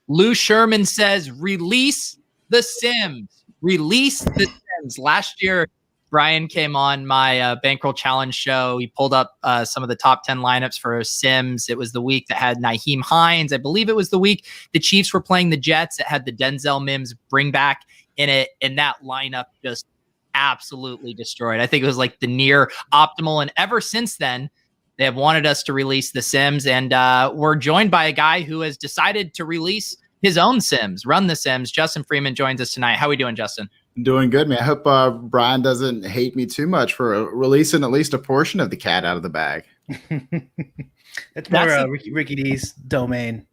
Lou Sherman says, release the Sims. Release the Sims. Last year, Brian came on my Bankroll Challenge show. He pulled up some of the top 10 lineups for Sims. It was the week that had Nyheim Hines. I believe it was the week the Chiefs were playing the Jets. It had the Denzel Mims bring back in it. And that lineup just absolutely destroyed. I think it was like the near optimal. And ever since then, they have wanted us to release the Sims, and we're joined by a guy who has decided to release his own Sims, run the Sims. Justin Freeman joins us tonight. How are we doing, Justin? Doing good, man. I hope Brian doesn't hate me too much for releasing at least a portion of the cat out of the bag. That's more Ricky D's domain.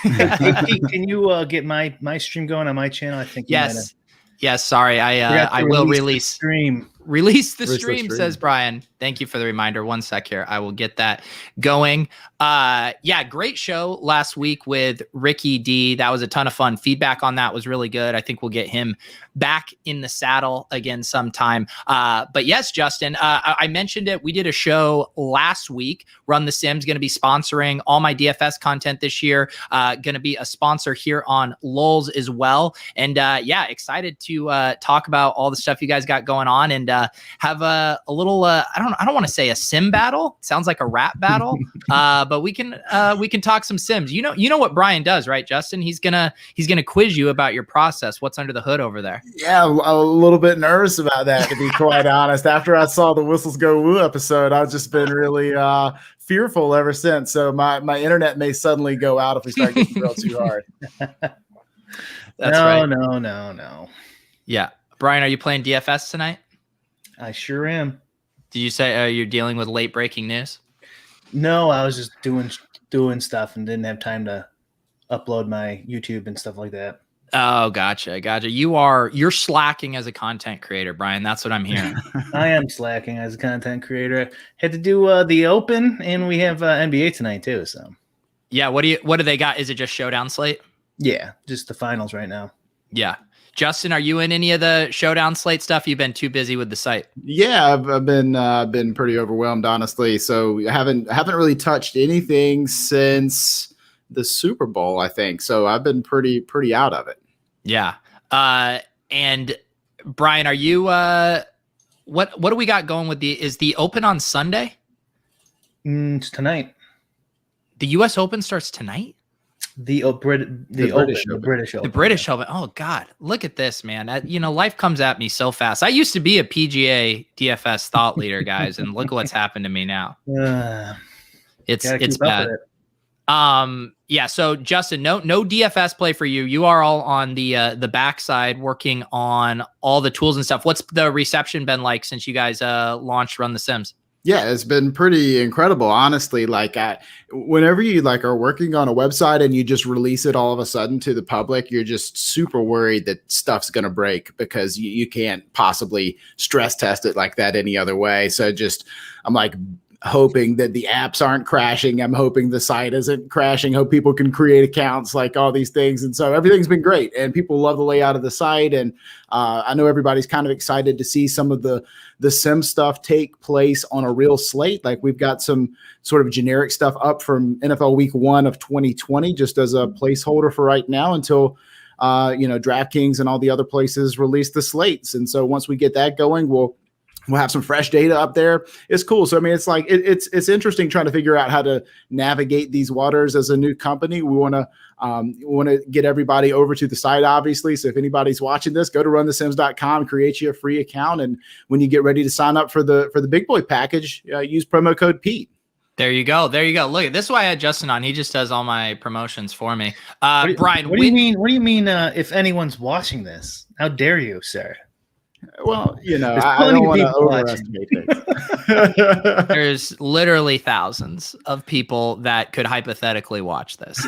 Can you get my stream going on my channel? I think yes. Yes, sorry. I will release stream. Release the stream, says Brian. Thank you for the reminder. 1 sec here. I will get that going. Yeah, great show last week with Ricky D. That was a ton of fun. Feedback on that was really good. I think we'll get him back in the saddle again sometime. But yes, Justin, I mentioned it. We did a show last week. Run the Sims going to be sponsoring all my DFS content this year. Going to be a sponsor here on LOLz as well. And yeah, excited to talk about all the stuff you guys got going on and have a little I don't want to say a sim battle. It sounds like a rap battle. But we can talk some Sims. You know what Brian does, right, Justin? He's gonna quiz you about your process. What's under the hood over there? Yeah, a little bit nervous about that, to be quite honest. After I saw the Whistles Go Woo episode, I've just been really fearful ever since. So my internet may suddenly go out if we start getting drilled too hard. No. Yeah. Brian, are you playing DFS tonight? I sure am. Did you say you're dealing with late breaking news? No, I was just doing stuff and didn't have time to upload my YouTube and stuff like that. Oh, gotcha. You're slacking as a content creator, Brian. That's what I'm hearing. I am slacking as a content creator. Had to do the Open, and we have NBA tonight too. So yeah, what do they got? Is it just Showdown slate? Yeah, just the finals right now. Yeah. Justin, are you in any of the Showdown slate stuff? You've been too busy with the site. Yeah, I've been pretty overwhelmed, honestly. So I haven't really touched anything since the Super Bowl, I think. So I've been pretty out of it. Yeah. And Brian, are you what do we got going with is the Open on Sunday? It's tonight. The US Open starts tonight? The British Open. Oh God, look at this, man. Life comes at me so fast. I used to be a PGA DFS thought leader, guys, and look what's happened to me now. It's bad. Yeah. So Justin, no DFS play for you. You are all on the backside working on all the tools and stuff. What's the reception been like since you guys launched Run the Sims? Yeah, it's been pretty incredible, honestly. Like, whenever you are working on a website and you just release it all of a sudden to the public, you're just super worried that stuff's going to break because you can't possibly stress test it like that any other way. So I'm like hoping that the apps aren't crashing. I'm hoping the site isn't crashing. Hope people can create accounts, like all these things. And so everything's been great, and people love the layout of the site. And I know everybody's kind of excited to see some of the sim stuff take place on a real slate. Like, we've got some sort of generic stuff up from NFL Week 1 of 2020, just as a placeholder for right now until DraftKings and all the other places release the slates. And so once we get that going, we'll have some fresh data up there. It's cool. So, I mean, it's like, it's interesting trying to figure out how to navigate these waters as a new company. We want to get everybody over to the site, obviously. So if anybody's watching this, go to runthesims.com, create you a free account. And when you get ready to sign up for the big boy package, use promo code Pete. There you go. Look, this is why I had Justin on. He just does all my promotions for me. Brian, what do you mean? What do you mean? If anyone's watching this, how dare you, sir? Well, I don't want to overestimate things. There's literally thousands of people that could hypothetically watch this.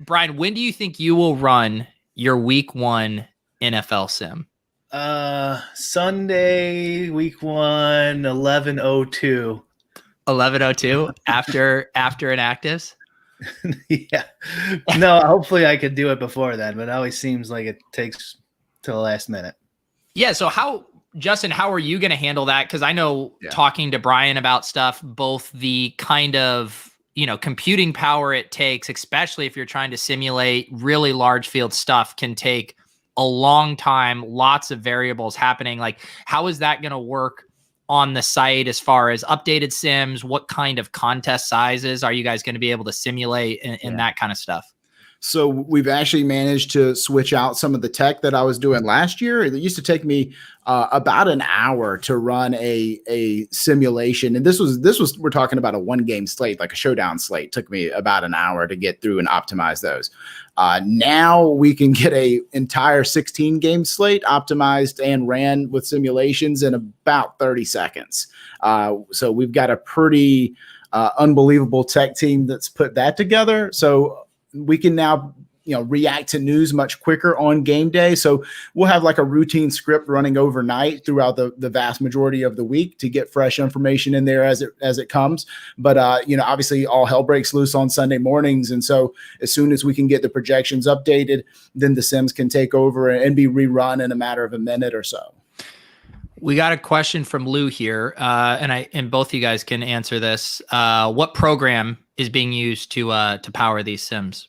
Brian, when do you think you will run your week 1 NFL sim? Sunday, week 1, 11:02. 11:02 after inactives? Yeah. No, hopefully I could do it before then, but it always seems like it takes to the last minute. Yeah. So Justin, how are you going to handle that? Because I know talking to Brian about stuff, both the kind of, computing power it takes, especially if you're trying to simulate really large field stuff, can take a long time, lots of variables happening. Like, how is that going to work on the site as far as updated sims? What kind of contest sizes are you guys going to be able to simulate and that kind of stuff? So we've actually managed to switch out some of the tech that I was doing last year. It used to take me about an hour to run a simulation. And this was we're talking about a 1-game slate, like a showdown slate. It took me about an hour to get through and optimize those. Now we can get a entire 16-game slate optimized and ran with simulations in about 30 seconds. So we've got a pretty unbelievable tech team that's put that together. So we can now, react to news much quicker on game day. So we'll have like a routine script running overnight throughout the vast majority of the week to get fresh information in there as it comes. But, obviously all hell breaks loose on Sunday mornings. And so as soon as we can get the projections updated, then the sims can take over and be rerun in a matter of a minute or so. We got a question from Lou here, and both you guys can answer this. What program is being used to power these sims?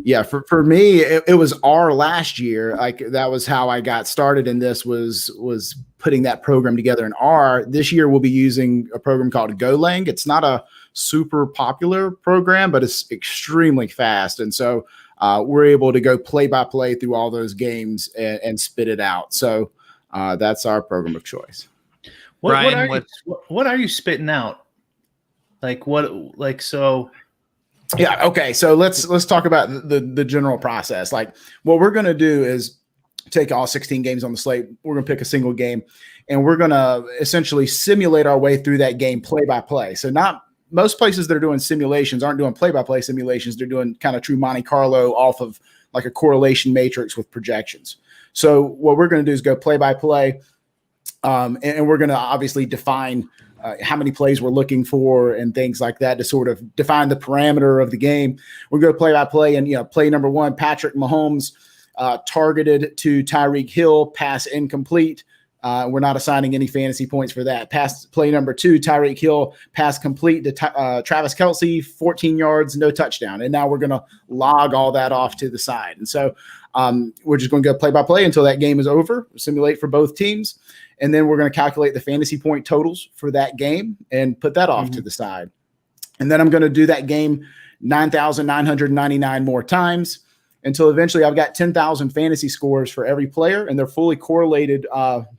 Yeah, for me, it was R last year. Like that was how I got started in this was putting that program together in R. This year we'll be using a program called Golang. It's not a super popular program, but it's extremely fast, and so we're able to go play by play through all those games and spit it out. So that's our program of choice. What are you spitting out? Yeah. Okay. So let's talk about the general process. Like what we're going to do is take all 16 games on the slate. We're going to pick a single game and we're going to essentially simulate our way through that game play by play. So not most places that are doing simulations aren't doing play by play simulations. They're doing kind of true Monte Carlo off of like a correlation matrix with projections. So what we're going to do is go play by play. And we're going to obviously define how many plays we're looking for and things like that to sort of define the parameter of the game. We'll go play by play and, play number 1, Patrick Mahomes targeted to Tyreek Hill, pass incomplete. We're not assigning any fantasy points for that. Play number 2, Tyreek Hill, pass complete to Travis Kelce, 14 yards, no touchdown. And now we're going to log all that off to the side. And so we're just going to go play by play until that game is over, simulate for both teams. And then we're going to calculate the fantasy point totals for that game and put that off to the side. And then I'm going to do that game 9,999 more times until eventually I've got 10,000 fantasy scores for every player, and they're fully correlated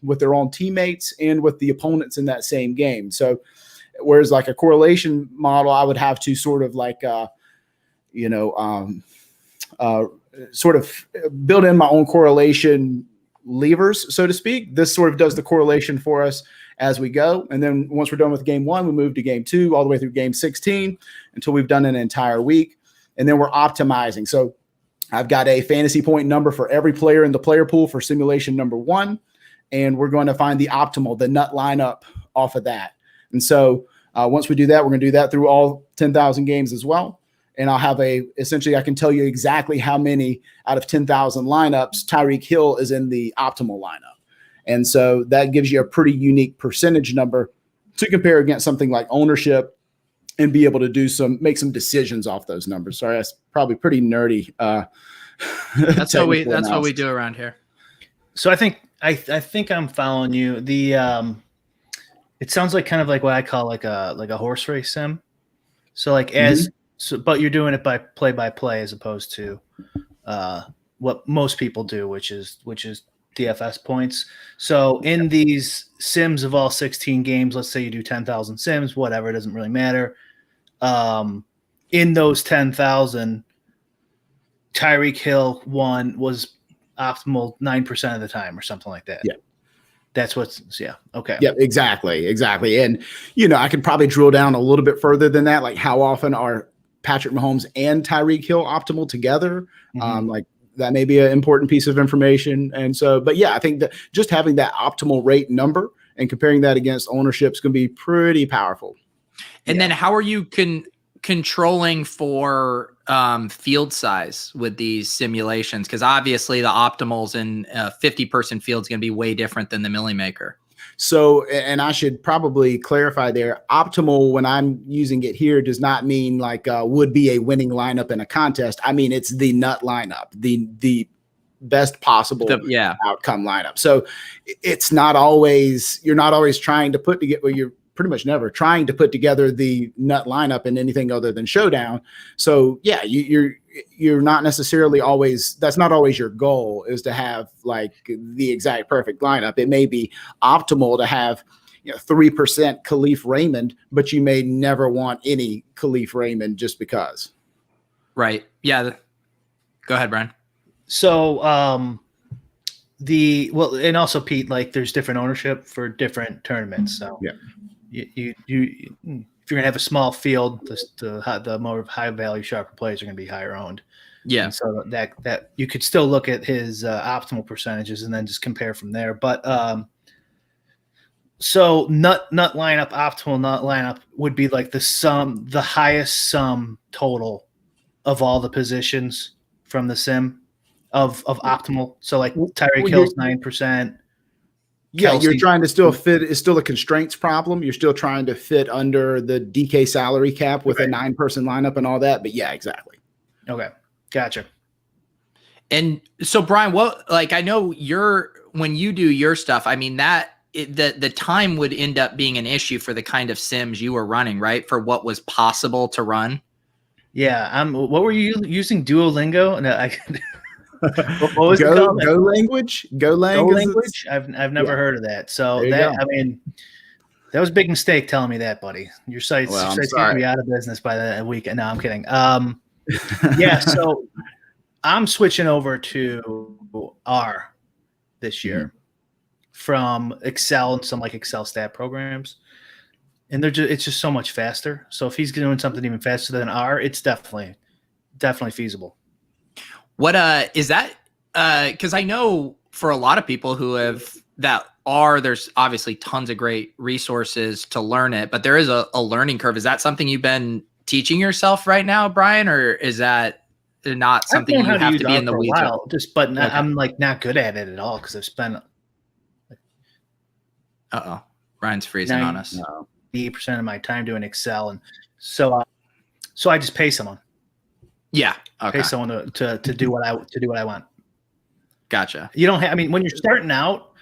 with their own teammates and with the opponents in that same game. So whereas like a correlation model, I would have to sort of like, sort of build in my own correlation levers, so to speak. This sort of does the correlation for us as we go. And then once we're done with game 1, we move to game 2 all the way through game 16 until we've done an entire week. And then we're optimizing. So I've got a fantasy point number for every player in the player pool for simulation number 1. And we're going to find the optimal, the nut lineup off of that. And so once we do that, we're going to do that through all 10,000 games as well. And I'll have essentially I can tell you exactly how many out of 10,000 lineups Tyreek Hill is in the optimal lineup. And so that gives you a pretty unique percentage number to compare against something like ownership and be able to make some decisions off those numbers. Sorry, that's probably pretty nerdy. That's what we do around here. So I think I'm following you. It sounds like kind of like what I call like a horse race sim. So like but you're doing it by play as opposed to what most people do, which is DFS points. So in these sims of all 16 games, let's say you do 10,000 sims, whatever, it doesn't really matter. In those 10,000, Tyreek Hill was optimal 9% of the time or something like that. Yeah. That's what's, yeah. Okay. Yeah, exactly. And, I could probably drill down a little bit further than that. Like, how often are Patrick Mahomes and Tyreek Hill optimal together? Like, that may be an important piece of information. And so, but yeah, I think that just having that optimal rate number and comparing that against ownership is going to be pretty powerful. And then how are you controlling for field size with these simulations? Because obviously the optimals in a 50-person field is going to be way different than the Millie Maker. So, and I should probably clarify there, optimal when I'm using it here does not mean like would be a winning lineup in a contest. I mean, it's the nut lineup, the best possible outcome lineup. So it's not always, you're not always trying to put together, you're pretty much never trying to put together the nut lineup in anything other than showdown. So yeah, you're not necessarily always, that's not always your goal, is to have like the exact perfect lineup. It may be optimal to have 3% Khalif Raymond, but you may never want any Khalif Raymond just because. Right. Yeah. Go ahead, Brian. So and also Pete, like there's different ownership for different tournaments. So yeah, you if you're gonna have a small field, the more high value sharper players are gonna be higher owned. Yeah. And so that you could still look at his optimal percentages and then just compare from there. But so nut lineup, optimal nut lineup would be like the highest sum total of all the positions from the sim of optimal. So like Tyreek Hill's 9%. Yeah, Kelsey. you're trying to still fit. It's still a constraints problem. You're still trying to fit under the DK salary cap with a 9-person lineup and all that. But yeah, exactly. Okay, gotcha. And so, Brian, I know when you do your stuff, I mean the time would end up being an issue for the kind of sims you were running, right? For what was possible to run. Yeah, what were you using? Duolingo? No, what was it called? Go language. I've never heard of that. So I mean, that was a big mistake telling me that, buddy. Your site's going to be out of business by the weekend. No, I'm kidding. Yeah. So I'm switching over to R this year from Excel and some like Excel stat programs, and it's just so much faster. So if he's doing something even faster than R, it's definitely feasible. What is that? Because I know for a lot of people who there's obviously tons of great resources to learn it, but there is a learning curve. Is that something you've been teaching yourself right now, Brian, or is that not something you have to be in the weeds on? I'm like not good at it at all because I've spent. Brian's freezing on us. 80% of my time doing Excel, and so I just pay someone. Yeah. Okay. Pay someone to do what I want. Gotcha. You don't have, I mean, when you're starting out,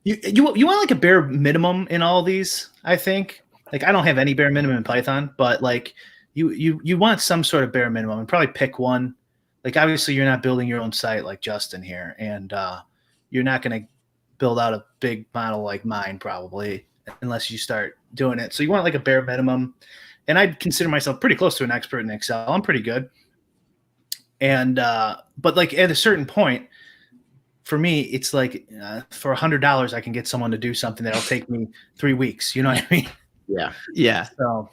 you want like a bare minimum in all these, I think. Like I don't have any bare minimum in Python, but like you want some sort of bare minimum and probably pick one. Like obviously you're not building your own site like Justin here, and you're not going to build out a big model like mine probably unless you start doing it. So you want like a bare minimum. And I'd consider myself pretty close to an expert in Excel. I'm pretty good. And, but like at a certain point for me, it's like for $100, I can get someone to do something that'll take me 3 weeks. You know what I mean? Yeah. Yeah. So,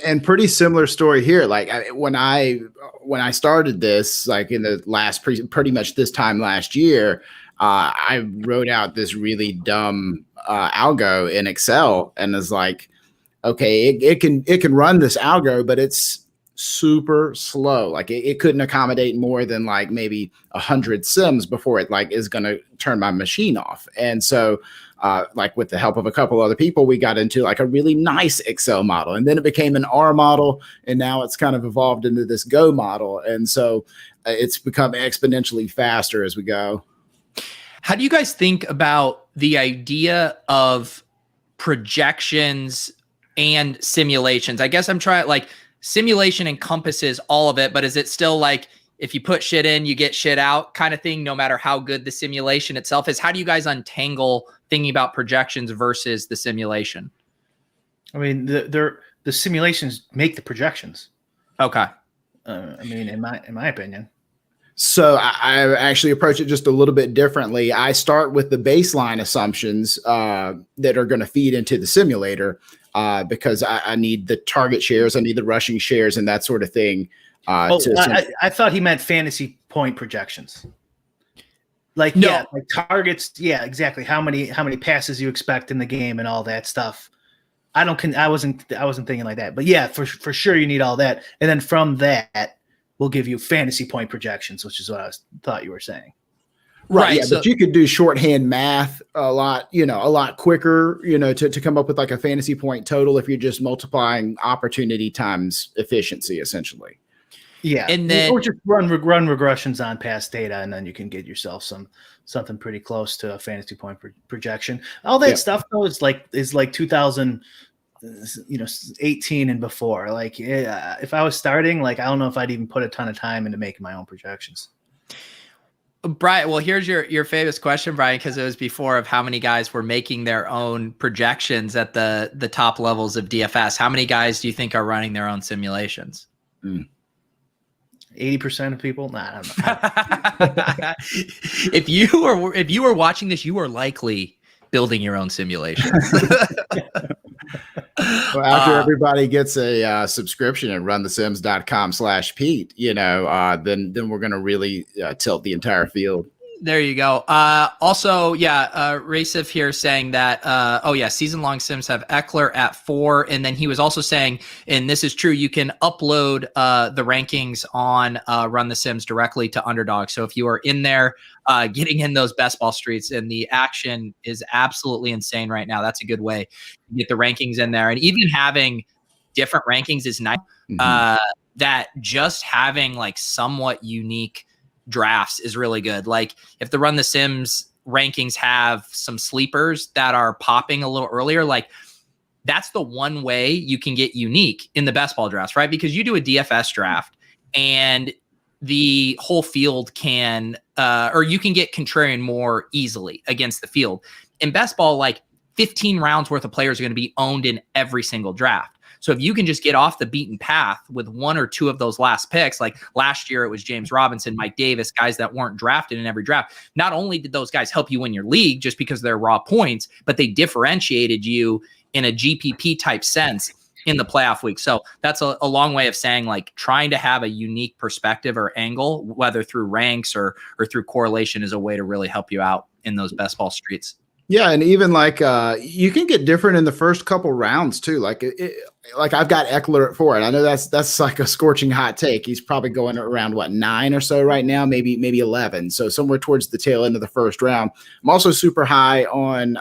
and pretty similar story here. Like when I started this, like in the last pretty much this time last year, I wrote out this really dumb algo in Excel and is like, okay, it can run this algo, but it's super slow. Like it couldn't accommodate more than like maybe 100 sims before it like is going to turn my machine off. And so like with the help of a couple other people, we got into like a really nice Excel model, and then it became an R model, and now it's kind of evolved into this Go model. And so it's become exponentially faster as we go. How do you guys think about the idea of projections and simulations? I guess I'm trying, like, simulation encompasses all of it, but is it still like if you put shit in, you get shit out kind of thing, no matter how good the simulation itself is? How do you guys untangle thinking about projections versus the simulation? I mean, the simulations make the projections. Okay. I mean, in my opinion. So I actually approach it just a little bit differently. I start with the baseline assumptions that are going to feed into the simulator because I need the target shares, I need the rushing shares, and that sort of thing. I thought he meant fantasy point projections. Like like targets, exactly. How many passes you expect in the game and all that stuff. I wasn't thinking like that, but yeah, for sure you need all that, and then from that we'll give you fantasy point projections, which is what I thought you were saying. Right. Yeah, so, but you could do shorthand math a lot quicker, to come up with like a fantasy point total if you're just multiplying opportunity times efficiency, essentially. Yeah, and then or just run regressions on past data, and then you can get yourself something pretty close to a fantasy point projection. All that stuff though is like 2018 and before. Like, if I was starting, like, I don't know if I'd even put a ton of time into making my own projections. Brian, well, here's your famous question, Brian, because it was before of how many guys were making their own projections at the top levels of DFS. How many guys do you think are running their own simulations? 80% of people? Nah, I don't know. If you were watching this, you are likely building your own simulations. Well, after everybody gets a subscription at runthesims.com/Pete, then we're going to really tilt the entire field. There you go. Also, Racif here saying that, season-long sims have Eckler at 4. And then he was also saying, and this is true, you can upload the rankings on Run the Sims directly to Underdog. So if you are in there getting in those best ball streets, and the action is absolutely insane right now, that's a good way to get the rankings in there. And even having different rankings is nice. That just having like somewhat unique drafts is really good. Like if the Run the Sims rankings have some sleepers that are popping a little earlier, like that's the one way you can get unique in the best ball drafts, right? Because you do a DFS draft and the whole field can, or you can get contrarian more easily against the field. In best ball, like 15 rounds worth of players are going to be owned in every single draft. So if you can just get off the beaten path with one or two of those last picks, like last year it was James Robinson, Mike Davis, guys that weren't drafted in every draft. Not only did those guys help you win your league just because they're raw points, but they differentiated you in a GPP type sense in the playoff week. So that's a long way of saying like trying to have a unique perspective or angle, whether through ranks or through correlation, is a way to really help you out in those best ball streets. Yeah, and even like you can get different in the first couple rounds too. Like I've got Eckler at 4, and I know that's like a scorching hot take. He's probably going around 9 or so right now, maybe 11. So somewhere towards the tail end of the first round. I'm also super high on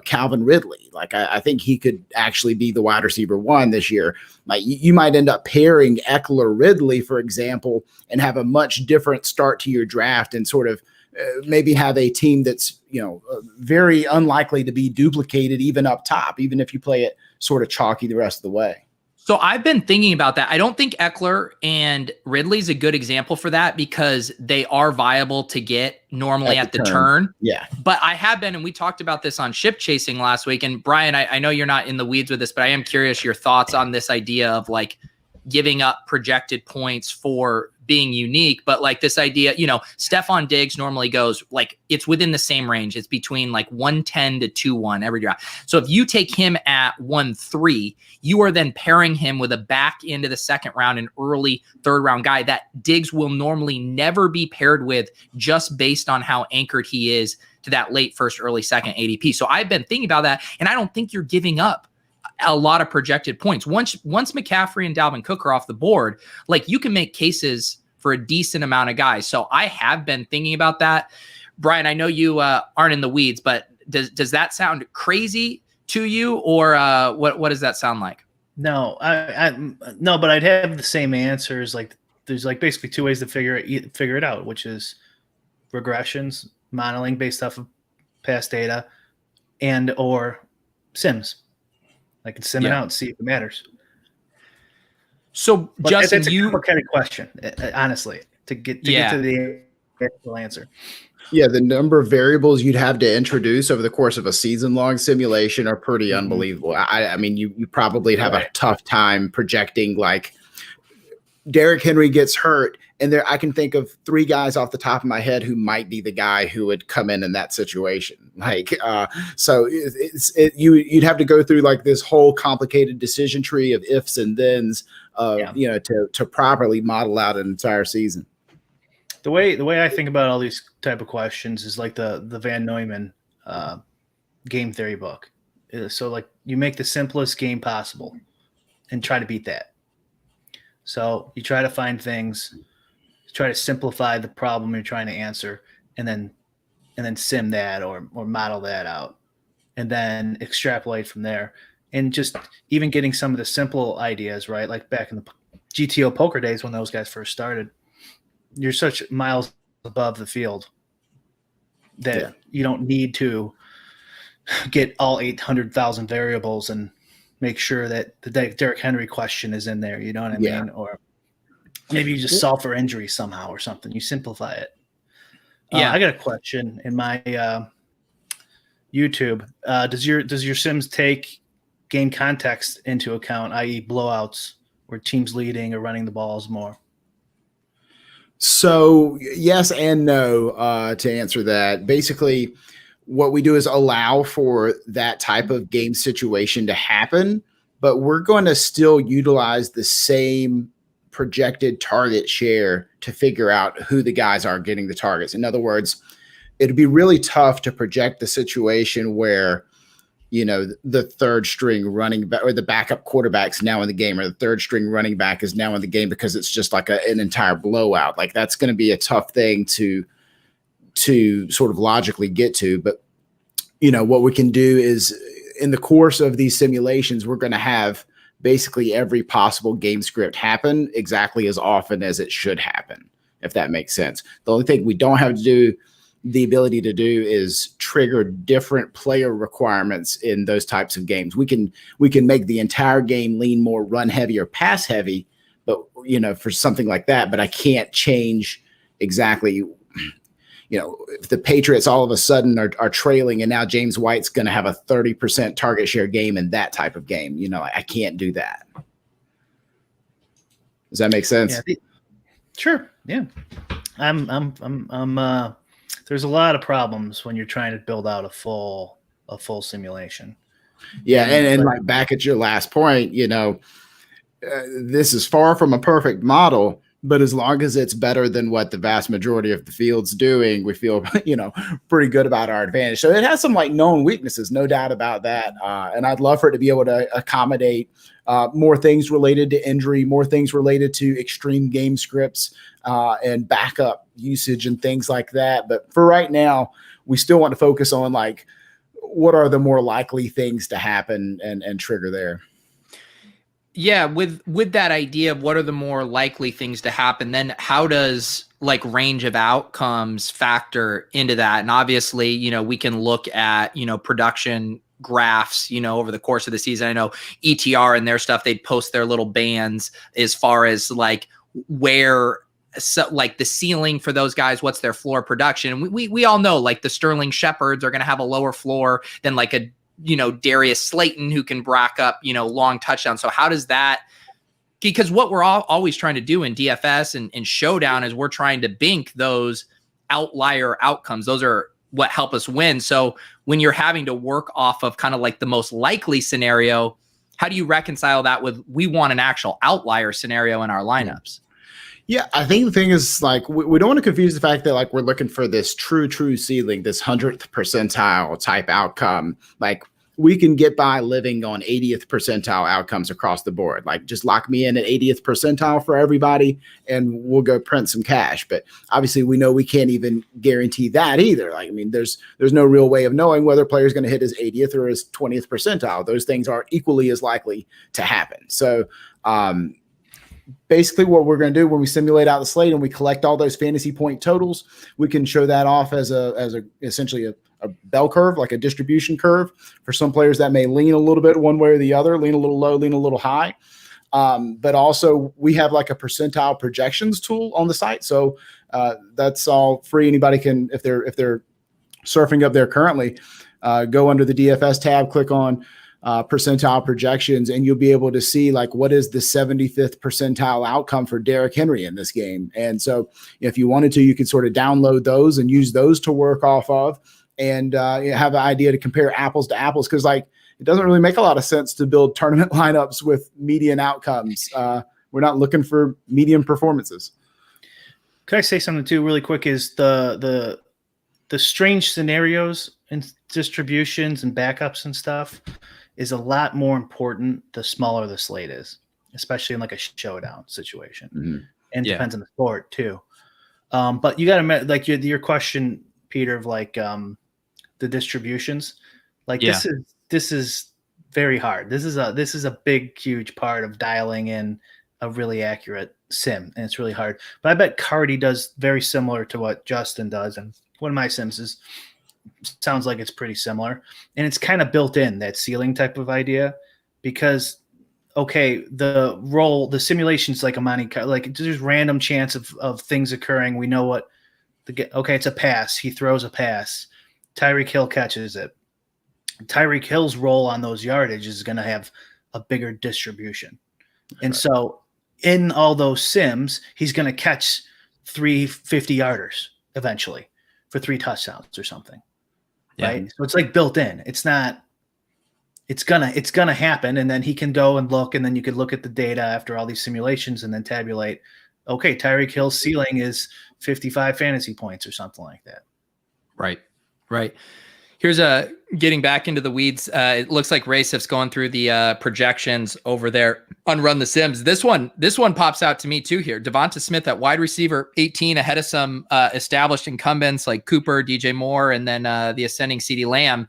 Calvin Ridley. Like I think he could actually be the wide receiver 1 this year. Like you might end up pairing Eckler Ridley, for example, and have a much different start to your draft, and sort of maybe have a team that's very unlikely to be duplicated even up top, even if you play it sort of chalky the rest of the way. So I've been thinking about that. I don't think Eckler and Ridley's a good example for that because they are viable to get normally at the turn. Yeah. But I have been, and we talked about this on Ship Chasing last week. And Brian, I know you're not in the weeds with this, but I am curious your thoughts on this idea of like giving up projected points for being unique, but like this idea, Stephon Diggs normally goes like it's within the same range. It's between like 110 to 2-1 every draft. So if you take him at 1-3, you are then pairing him with a back into the second round, an early third round guy that Diggs will normally never be paired with just based on how anchored he is to that late first, early second ADP. So I've been thinking about that, and I don't think you're giving up a lot of projected points. Once McCaffrey and Dalvin Cook are off the board, like you can make cases for a decent amount of guys. So I have been thinking about that. Brian, I know you aren't in the weeds, but does that sound crazy to you, or what does that sound like? No, no, but I'd have the same answers. Like there's like basically 2 ways to figure it out, which is regressions, modeling based off of past data, and or sims. I can sim it out and see if it matters. So, but Justin, it's a complicated question, honestly, to get to the actual answer. Yeah, the number of variables you'd have to introduce over the course of a season-long simulation are pretty unbelievable. I mean, you probably have a tough time projecting like Derrick Henry gets hurt, And there, I can think of 3 guys off the top of my head who might be the guy who would come in that situation. Like, so you'd have to go through like this whole complicated decision tree of ifs and thens, to properly model out an entire season. The way I think about all these type of questions is like the Van Neumann game theory book. So like you make the simplest game possible and try to beat that. So you try to find things, try to simplify the problem you're trying to answer, and then sim that or model that out, and then extrapolate from there. And just even getting some of the simple ideas, right? Like back in the GTO poker days when those guys first started, you're such miles above the field that you don't need to get all 800,000 variables and make sure that the Derrick Henry question is in there. You know what I mean? Or maybe you just solve for injury somehow or something. You simplify it. I got a question in my YouTube. Does your Sims take game context into account, i.e. blowouts where teams leading or running the balls more? So yes and no, to answer that. Basically, what we do is allow for that type of game situation to happen, but we're going to still utilize the same projected target share to figure out who the guys are getting the targets. In other words, it'd be really tough to project the situation where, the third string running back or the backup quarterback's now in the game, or the third string running back is now in the game because it's just like an entire blowout. Like that's going to be a tough thing to sort of logically get to. But, what we can do is in the course of these simulations, we're going to have basically every possible game script happen exactly as often as it should happen, if that makes sense. The only thing we don't have the ability to do is trigger different player requirements in those types of games. We can make the entire game lean more run heavy or pass heavy, but for something like that, but I can't change exactly, if the Patriots all of a sudden are trailing and now James White's going to have a 30% target share game in that type of game, I can't do that. Does that make sense? Yeah, sure. Yeah. There's a lot of problems when you're trying to build out a full simulation. Yeah. And like back at your last point, this is far from a perfect model, but as long as it's better than what the vast majority of the field's doing, we feel, pretty good about our advantage. So it has some like known weaknesses, no doubt about that. And I'd love for it to be able to accommodate more things related to injury, more things related to extreme game scripts and backup usage and things like that. But for right now, we still want to focus on like what are the more likely things to happen and trigger there. Yeah, with that idea of what are the more likely things to happen, then how does like range of outcomes factor into that? And obviously, we can look at, production graphs, over the course of the season. I know ETR and their stuff, they post their little bands as far as like where, so like the ceiling for those guys, what's their floor production. And we all know like the Sterling Shepherds are going to have a lower floor than like a, Darius Slayton who can rack up, long touchdowns. So how does that, because what we're always trying to do in DFS and Showdown is we're trying to bink those outlier outcomes. Those are what help us win. So when you're having to work off of kind of like the most likely scenario, how do you reconcile that with, we want an actual outlier scenario in our lineups? Yeah, I think the thing is like, we don't want to confuse the fact that like we're looking for this true ceiling, this 100th percentile type outcome. Like we can get by living on 80th percentile outcomes across the board. Like just lock me in at 80th percentile for everybody and we'll go print some cash. But obviously we know we can't even guarantee that either. Like, I mean, there's no real way of knowing whether a player is going to hit his 80th or his 20th percentile. Those things are equally as likely to happen. So, basically what we're going to do when we simulate out the slate and we collect all those fantasy point totals, we can show that off as essentially a bell curve, like a distribution curve. For some players that may lean a little bit one way or the other, lean a little low, lean a little high. But also we have like a percentile projections tool on the site. So that's all free. Anybody can, if they're surfing up there currently, go under the DFS tab, click on percentile projections, and you'll be able to see like what is the 75th percentile outcome for Derrick Henry in this game. And so if you wanted to, you could sort of download those and use those to work off of, and have an idea to compare apples to apples, because like it doesn't really make a lot of sense to build tournament lineups with median outcomes. We're not looking for median performances. Could I say something too really quick? Is the strange scenarios and distributions and backups and stuff is a lot more important the smaller the slate is, especially in like a showdown situation. Mm-hmm. And it depends on the sport too. But you got to like your question, Peter, of like the distributions. Like this is very hard. This is a big, huge part of dialing in a really accurate sim, and it's really hard. But I bet Cardi does very similar to what Justin does, and one of my sims sounds like it's pretty similar, and it's kind of built in, that ceiling type of idea, because the simulation's like a Monte Carlo, like there's random chance of things occurring. We know what it's a pass. He throws a pass. Tyreek Hill catches it. Tyreek Hill's roll on those yardage is going to have a bigger distribution. And so in all those sims, he's going to catch 3 50-yarders eventually for 3 touchdowns or something. Yeah. Right. So it's like built in. It's not, it's gonna happen. And then he can go and look, and then you could look at the data after all these simulations and then tabulate, okay, Tyreek Hill's ceiling is 55 fantasy points or something like that. Right. Here's getting back into the weeds. It looks like Racif's going through the projections over there on Run the Sims. This one pops out to me too here. Devonta Smith at wide receiver 18, ahead of some established incumbents like Cooper, DJ Moore, and then the ascending CeeDee Lamb.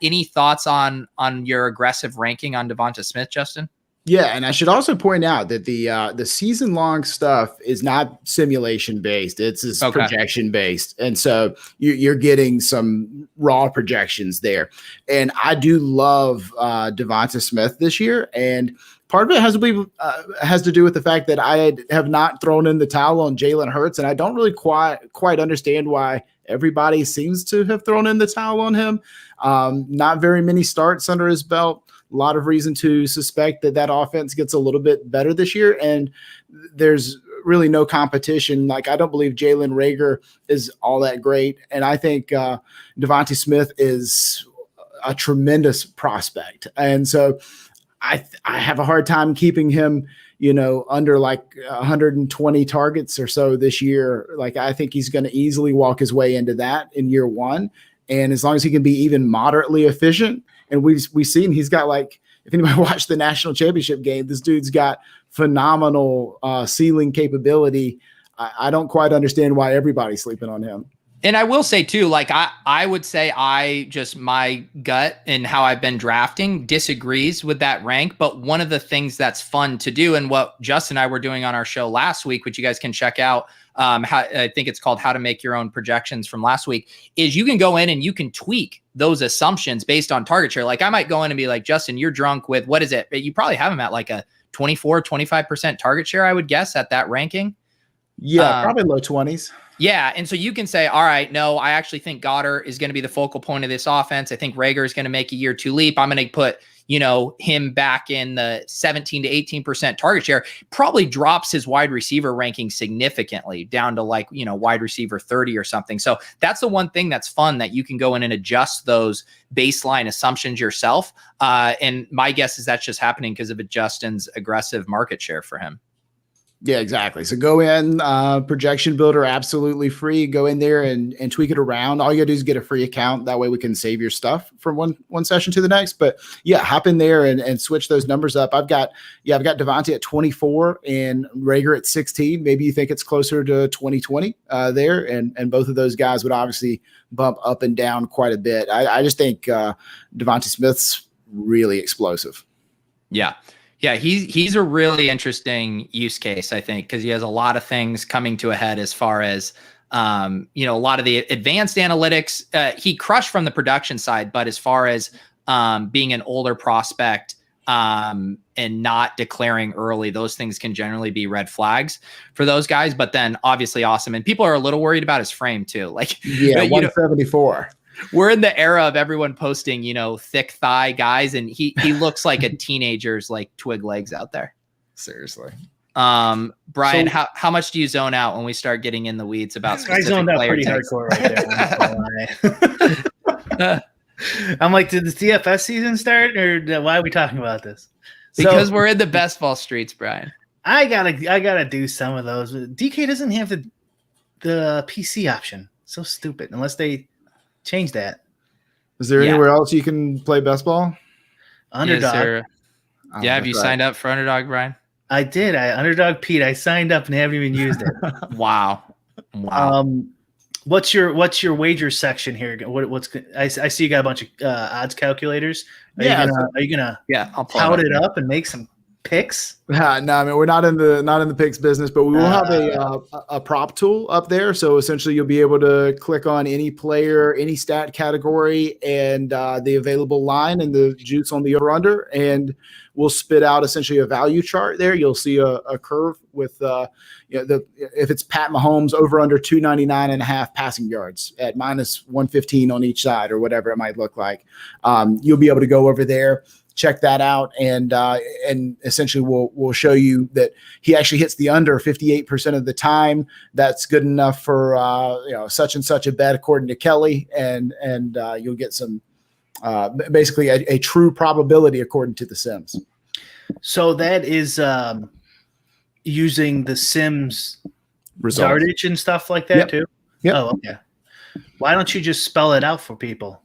Any thoughts on your aggressive ranking on Devonta Smith, Justin? Yeah, and I should also point out that the season-long stuff is not simulation-based. It's projection-based. And so you're getting some raw projections there. And I do love Devonta Smith this year. And part of it has to do with the fact that I have not thrown in the towel on Jalen Hurts, and I don't really quite understand why everybody seems to have thrown in the towel on him. Not very many starts under his belt. A lot of reason to suspect that offense gets a little bit better this year, and there's really no competition. Like, I don't believe Jalen Reagor is all that great, and I think Devonta Smith is a tremendous prospect, and so I have a hard time keeping him, under like 120 targets or so this year. Like, I think he's going to easily walk his way into that in year one, and as long as he can be even moderately efficient. And we've seen he's got, like, if anybody watched the national championship game, this dude's got phenomenal ceiling capability. I don't quite understand why everybody's sleeping on him. And I will say too, like I would say my gut and how I've been drafting disagrees with that rank. But one of the things that's fun to do, and what Justin and I were doing on our show last week, which you guys can check out, I think it's called How to Make Your Own Projections from last week, is you can go in and you can tweak those assumptions based on target share. Like, I might go in and be like, Justin, you're drunk with, what is it? You probably have him at like a 25% target share, I would guess, at that ranking. Yeah, probably low 20s. Yeah. And so you can say, all right, no, I actually think Goddard is going to be the focal point of this offense. I think Reagor is going to make a year 2 leap. I'm going to put, him back in the 17 to 18% target share. Probably drops his wide receiver ranking significantly down to like, wide receiver 30 or something. So that's the one thing that's fun, that you can go in and adjust those baseline assumptions yourself. And my guess is that's just happening because of Justin's aggressive market share for him. Yeah, exactly. So go in, projection builder, absolutely free. Go in there and tweak it around. All you gotta do is get a free account. That way we can save your stuff from one session to the next. But yeah, hop in there and switch those numbers up. I've got Devonta at 24 and Reagor at 16. Maybe you think it's closer to 2020 there. And both of those guys would obviously bump up and down quite a bit. I just think Devonta Smith's really explosive. Yeah. Yeah, he's a really interesting use case, I think, because he has a lot of things coming to a head as far as, a lot of the advanced analytics. He crushed from the production side, but as far as being an older prospect and not declaring early, those things can generally be red flags for those guys. But then obviously awesome. And people are a little worried about his frame too. Like, 174. We're in the era of everyone posting, thick thigh guys, and he looks like a teenager's like twig legs out there. Seriously. Brian, how much do you zone out when we start getting in the weeds about specific I zoned out player pretty types? hardcore right there. I'm like, did the DFS season start, or why are we talking about this? Because we're in the best ball streets, Brian. I gotta do some of those. DK doesn't have the PC option. So stupid. Unless they change that. Is there anywhere else you can play best ball? Underdog. Have you signed up for Underdog, Brian? I did. Underdog Pete. I signed up and haven't even used it. Wow. What's your wager section here? I see you got a bunch of odds calculators. Are you gonna I'll tout it up and make some picks? No, I mean, we're not in the picks business, but we will have a prop tool up there. So essentially, you'll be able to click on any player, any stat category, and the available line and the juice on the over under, and we'll spit out essentially a value chart there. You'll see a curve with if it's Pat Mahomes over under 299.5 passing yards at minus 115 on each side or whatever it might look like. You'll be able to go over there, check that out, and essentially we'll show you that he actually hits the under 58% of the time. That's good enough for such and such a bet according to Kelly, and you'll get some basically a true probability according to the Sims. So that is using the Sims Results. yardage and stuff like that too. Yep. Oh, okay. Why don't you just spell it out for people?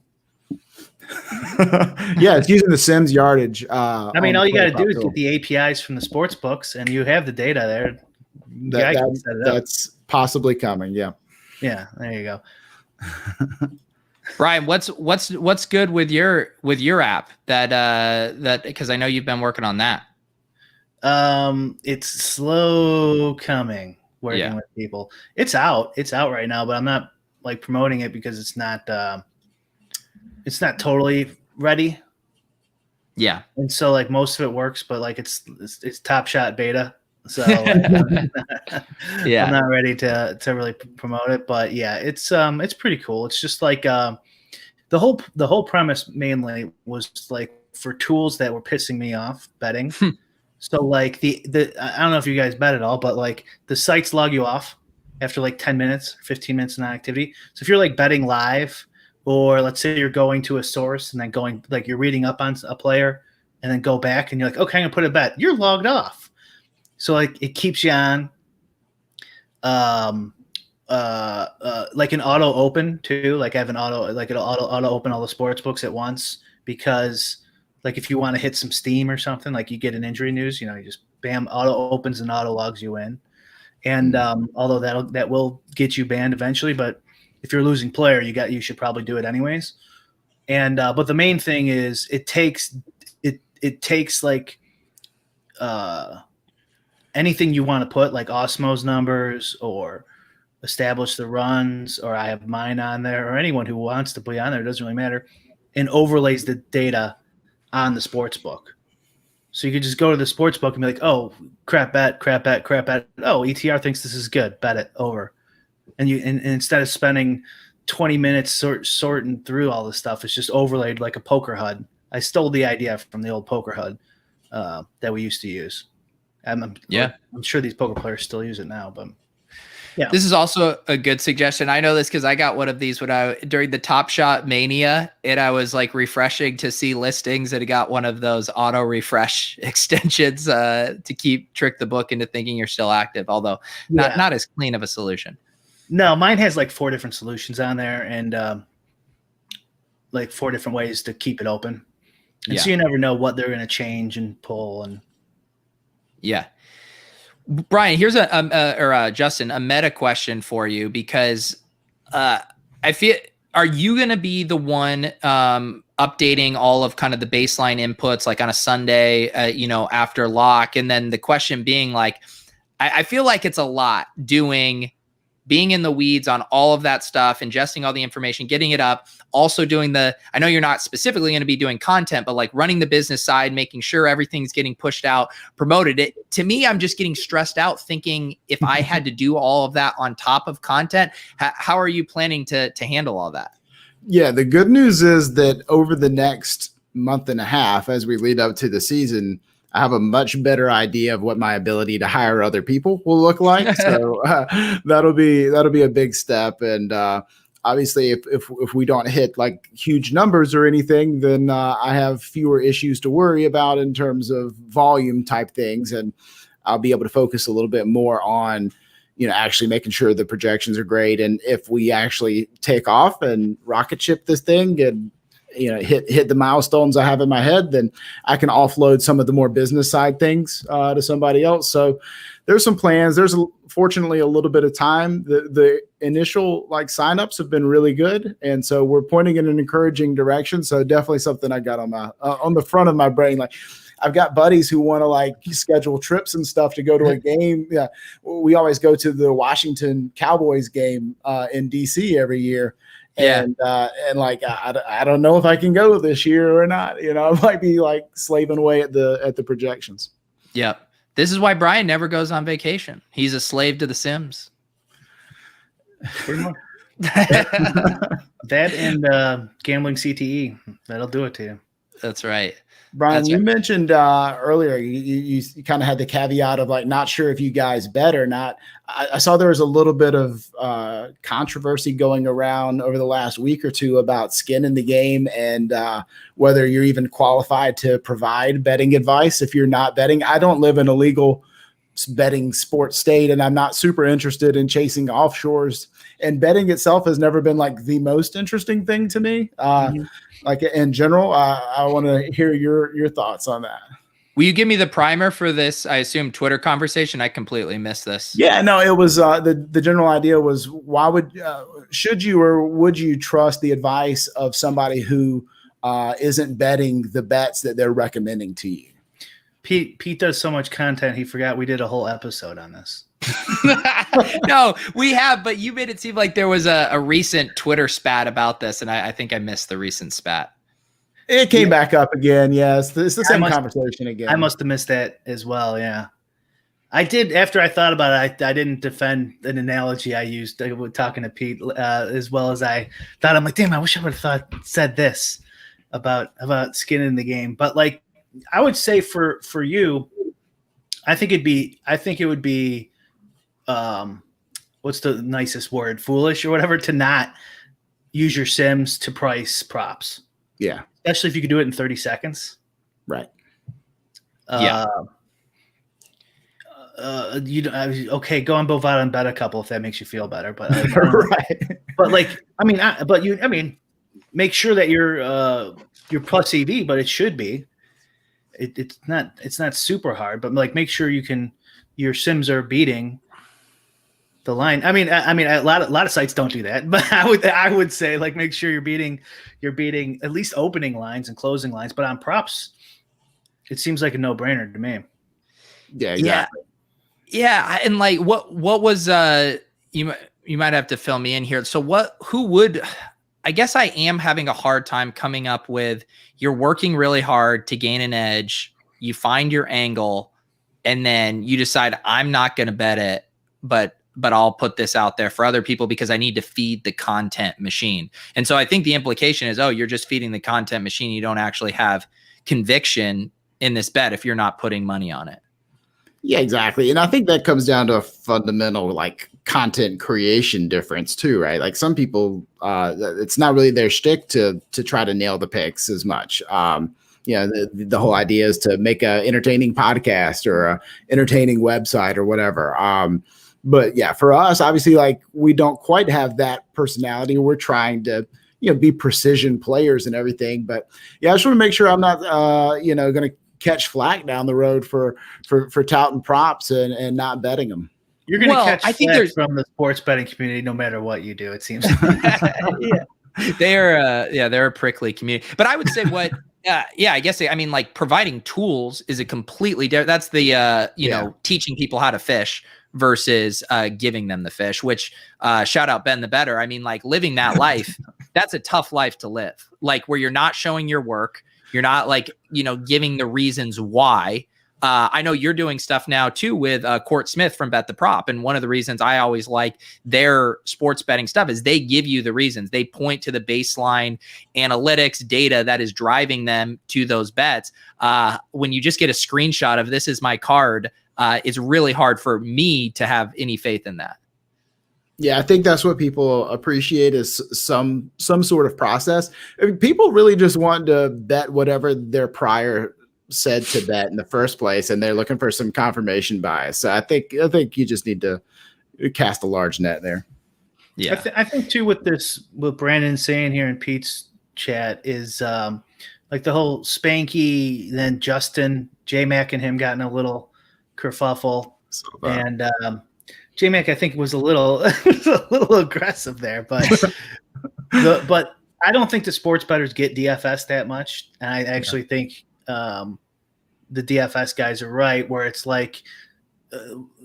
It's using the Sims yardage. I mean, all you got to do is get the APIs from the sports books, and you have the data there. That's possibly coming. Yeah. Yeah. There you go. Brian, what's good with your app that because I know you've been working on that. It's slow coming. Working with people. It's out right now, but I'm not like promoting it because it's not totally ready. Yeah. And so like most of it works, but like it's Top Shot beta. So I'm not ready to really promote it, but it's pretty cool. It's just like the whole premise mainly was like for tools that were pissing me off betting. So like the I don't know if you guys bet at all, but like the sites log you off after like 10 minutes, 15 minutes of non-activity. So if you're like betting live, or let's say you're going to a source and then going like you're reading up on a player and then go back and you're like, okay, I'm gonna put a bet. You're logged off. So like it keeps you on like an auto open too. Like I have it'll auto open all the sports books at once, because like if you want to hit some steam or something, like you get an injury news, you just bam, auto opens and auto logs you in. And although that will get you banned eventually, but if you're a losing player, you should probably do it anyways. And but the main thing is it takes like anything you want to put, like Osmo's numbers or establish the runs, or I have mine on there, or anyone who wants to be on there, it doesn't really matter, and overlays the data on the sports book. So you could just go to the sports book and be like, oh, crap bet. Oh, ETR thinks this is good. Bet it over. And instead of spending 20 minutes sorting through all this stuff, it's just overlaid like a poker HUD. I stole the idea from the old poker HUD that we used to use. I'm sure these poker players still use it now, but yeah. This is also a good suggestion. I know this because I got one of these during the Top Shot Mania, and I was like refreshing to see listings, and it got one of those auto refresh extensions to trick the book into thinking you're still active, although not as clean of a solution. No, mine has like 4 different solutions on there, and like 4 different ways to keep it open. And so you never know what they're going to change and pull. And Brian, here's Justin, a meta question for you, because I feel, are you going to be the one updating all of kind of the baseline inputs like on a Sunday, after lock? And then the question being like, I feel like it's a lot being in the weeds on all of that stuff, ingesting all the information, getting it up, also doing I know you're not specifically going to be doing content, but like running the business side, making sure everything's getting pushed out, promoted it. To me, I'm just getting stressed out thinking if I had to do all of that on top of content, how are you planning to handle all that? Yeah, the good news is that over the next month and a half, as we lead up to the season, I have a much better idea of what my ability to hire other people will look like. So that'll be a big step. And obviously, if we don't hit like huge numbers or anything, then I have fewer issues to worry about in terms of volume type things, and I'll be able to focus a little bit more on, actually making sure the projections are great. And if we actually take off and rocket ship this thing and hit the milestones I have in my head, then I can offload some of the more business side things to somebody else. So there's some plans. There's fortunately a little bit of time. The initial signups have been really good, and so we're pointing in an encouraging direction. So definitely something I got on the front of my brain. I've got buddies who want to schedule trips and stuff to go to a game. Yeah, we always go to the Washington Cowboys game in DC every year. And I don't know if I can go this year or not. I might be slaving away at the projections. Yep. This is why Brian never goes on vacation. He's a slave to the Sims. Pretty much. That and gambling CTE. That'll do it to you. That's right. Brian, you mentioned earlier, you kind of had the caveat of not sure if you guys bet or not. I saw there was a little bit of controversy going around over the last week or two about skin in the game and whether you're even qualified to provide betting advice if you're not betting. I don't live in a legal betting sports state, and I'm not super interested in chasing offshores. And betting itself has never been the most interesting thing to me. In general, I want to hear your thoughts on that. Will you give me the primer for this, I assume, Twitter conversation? I completely missed this. Yeah, no, it was the general idea was why should you or would you trust the advice of somebody who isn't betting the bets that they're recommending to you? Pete does so much content, he forgot we did a whole episode on this. No, we have, but you made it seem like there was a recent Twitter spat about this, and I think I missed the recent spat. It came back up again. Yes, it's the same conversation again. I must have missed that as well. Yeah, I did. After I thought about it, I didn't defend an analogy I used talking to Pete as well as I thought. I'm damn, I wish I would have said this about skin in the game. But I would say for you, I think it would be what's the nicest word? Foolish or whatever to not use your Sims to price props. Yeah. Especially if you could do it in 30 seconds. Right. Yeah. Okay, go on Bovada and bet a couple if that makes you feel better. But right. But make sure that you're plus EV, but it should be. It's not super hard, but make sure your Sims are beating the line. I mean, a lot of sites don't do that, but I would say make sure you're beating at least opening lines and closing lines. But on props, it seems like a no-brainer to me. Yeah, exactly. Yeah, and what was you might have to fill me in here. So who would? I guess I am having a hard time coming up with. You're working really hard to gain an edge. You find your angle, and then you decide I'm not going to bet it, but I'll put this out there for other people because I need to feed the content machine. And so I think the implication is, you're just feeding the content machine. You don't actually have conviction in this bet if you're not putting money on it. Yeah, exactly. And I think that comes down to a fundamental content creation difference too, right? Some people, it's not really their shtick to try to nail the picks as much. The whole idea is to make an entertaining podcast or a entertaining website or whatever. But yeah, for us, obviously, we don't quite have that personality. We're trying to, be precision players and everything. But yeah, I just want to make sure I'm not, going to catch flack down the road for touting props and not betting them. You're going to catch flack from the sports betting community no matter what you do, it seems. Yeah. They're a prickly community. But I would say I guess providing tools is a completely different. That's the teaching people how to fish versus giving them the fish, which shout out Ben the Better. Living that life, that's a tough life to live. Where you're not showing your work, you're not giving the reasons why. I know you're doing stuff now too with Court Smith from Bet the Prop. And one of the reasons I always like their sports betting stuff is they give you the reasons. They point to the baseline analytics data that is driving them to those bets. When you just get a screenshot of this is my card, it's really hard for me to have any faith in that. Yeah, I think that's what people appreciate is some sort of process. I mean, people really just want to bet whatever their prior said to bet in the first place, and they're looking for some confirmation bias. So I think you just need to cast a large net there. Yeah, I think too with this, what Brandon's saying here in Pete's chat is like the whole Spanky, then Justin, J-Mac and him got in a little kerfuffle, and J-Mac I think was a little aggressive there, but but I don't think the sports bettors get DFS that much, and I actually think the DFS guys are right, where it's like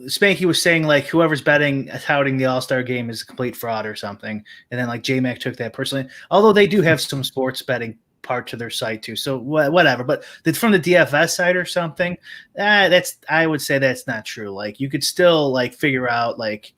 Spanky was saying like whoever's touting the All-Star game is a complete fraud or something, and then like J-Mac took that personally, although they do have some sports betting part to their site too, so whatever. But from the DFS side or something, I would say that's not true. Like you could still like figure out like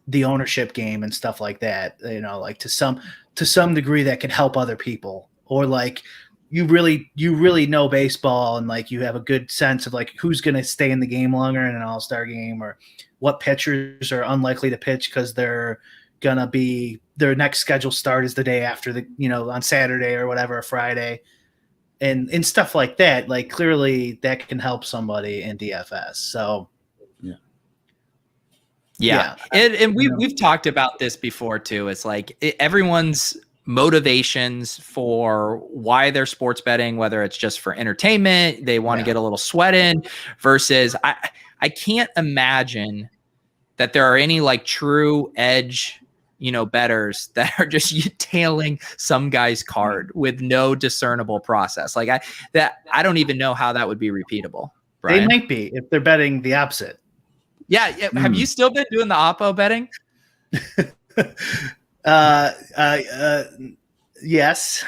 the ownership game and stuff like that, you know, like to some degree that can help other people, or like you really know baseball and like you have a good sense of like who's going to stay in the game longer in an all-star game, or what pitchers are unlikely to pitch because they're going to be their next scheduled start is the day after the, you know, on Saturday or whatever, a Friday, and stuff like that. Like clearly that can help somebody in DFS. So yeah. And we've talked about this before too. It's like everyone's motivations for why they're sports betting, whether it's just for entertainment, they want to get a little sweat in, versus I can't imagine that there are any like true edge, you know, bettors that are just tailing some guy's card with no discernible process. Like I don't even know how that would be repeatable. Brian? They might be if they're betting the opposite. Yeah. Have you still been doing the oppo betting? Yes.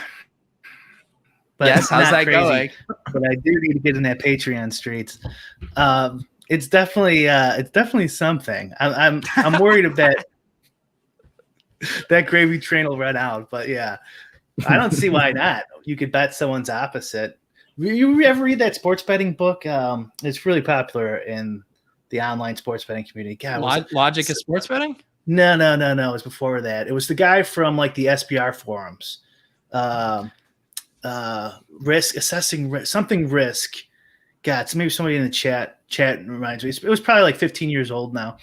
But yes, how's that going? But I do need to get in that Patreon streets. It's definitely something. I'm worried about that gravy train will run out, but yeah, I don't see why not. You could bet someone's opposite. You ever read that sports betting book? It's really popular in the online sports betting community. God, Logic of Sports Betting? No. It was before that. It was the guy from like the SBR forums. Risk assessing something risk. God, so maybe somebody in the chat reminds me. It was probably like 15 years old now.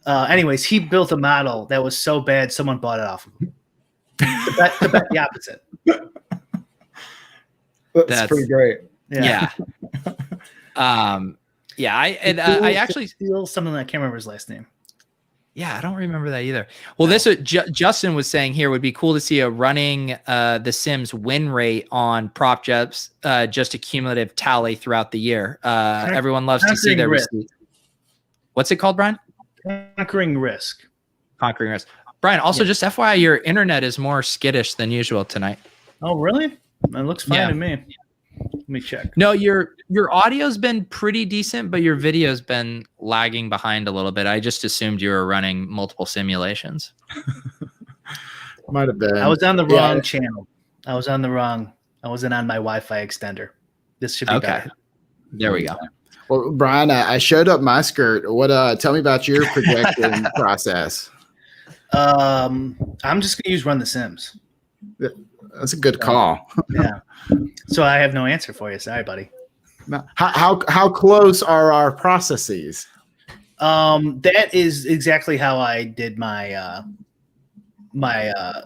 Anyways, he built a model that was so bad someone bought it off of him. to bet the opposite. That's pretty great. Yeah. I actually steal something I can't remember his last name. Yeah, I don't remember that either. Well, this Justin was saying here would be cool to see a running the Sims win rate on prop jets, just a cumulative tally throughout the year. Everyone loves to see their receipts. What's it called, Brian? Conquering Risk. Conquering Risk. Brian, also just FYI, your internet is more skittish than usual tonight. Oh, really? It looks fine to me. Let me check. No, your audio's been pretty decent, but your video's been lagging behind a little bit. I just assumed you were running multiple simulations. Might have been. I was on the wrong channel. I wasn't on my Wi-Fi extender. This should be better. There we go. Well, Brian, I showed up my skirt. What? Tell me about your projection process. I'm just gonna use Run the Sims. That's a good call. Yeah. So I have no answer for you. Sorry, buddy. How close are our processes? That is exactly how I did my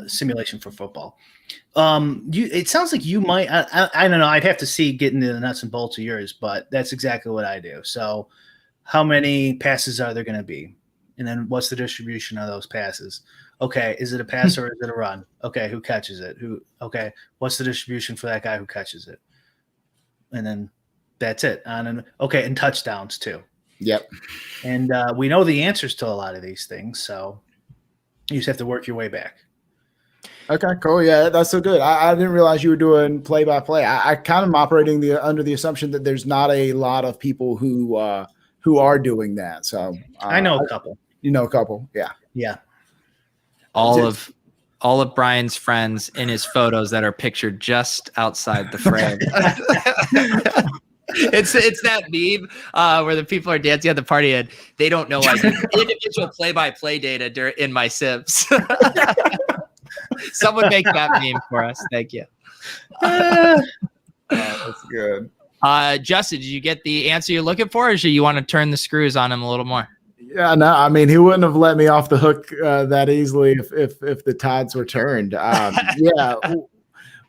simulation for football. It sounds like you might. I don't know. I'd have to get into the nuts and bolts of yours, but that's exactly what I do. So, how many passes are there going to be, and then what's the distribution of those passes? Okay, is it a pass or is it a run? Okay, who catches it? Okay, what's the distribution for that guy who catches it? And then that's it. And touchdowns too. Yep. And we know the answers to a lot of these things, so you just have to work your way back. Okay, cool. Yeah, that's so good. I didn't realize you were doing play-by-play. I kind of am operating under the assumption that there's not a lot of people who are doing that. So I know a couple. You know a couple, yeah. Yeah. All of Brian's friends in his photos that are pictured just outside the frame. It's that meme where the people are dancing at the party and they don't know I do individual play-by-play data in my Sims. Someone make that meme for us. Thank you. That's good. Justin, did you get the answer you're looking for, or do you want to turn the screws on him a little more? Yeah, no, I mean, he wouldn't have let me off the hook that easily if the tides were turned. Yeah.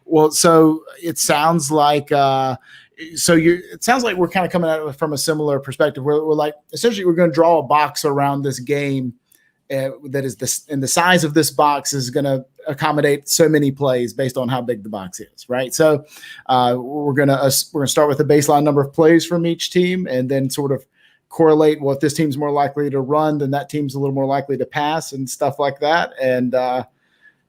Well, so it sounds like it sounds like we're kind of coming at it from a similar perspective. We're like, essentially, we're going to draw a box around this game that is this, and the size of this box is going to accommodate so many plays based on how big the box is, right? So we're gonna start with a baseline number of plays from each team, and then sort of correlate, well, if this team's more likely to run, then that team's a little more likely to pass and stuff like that. And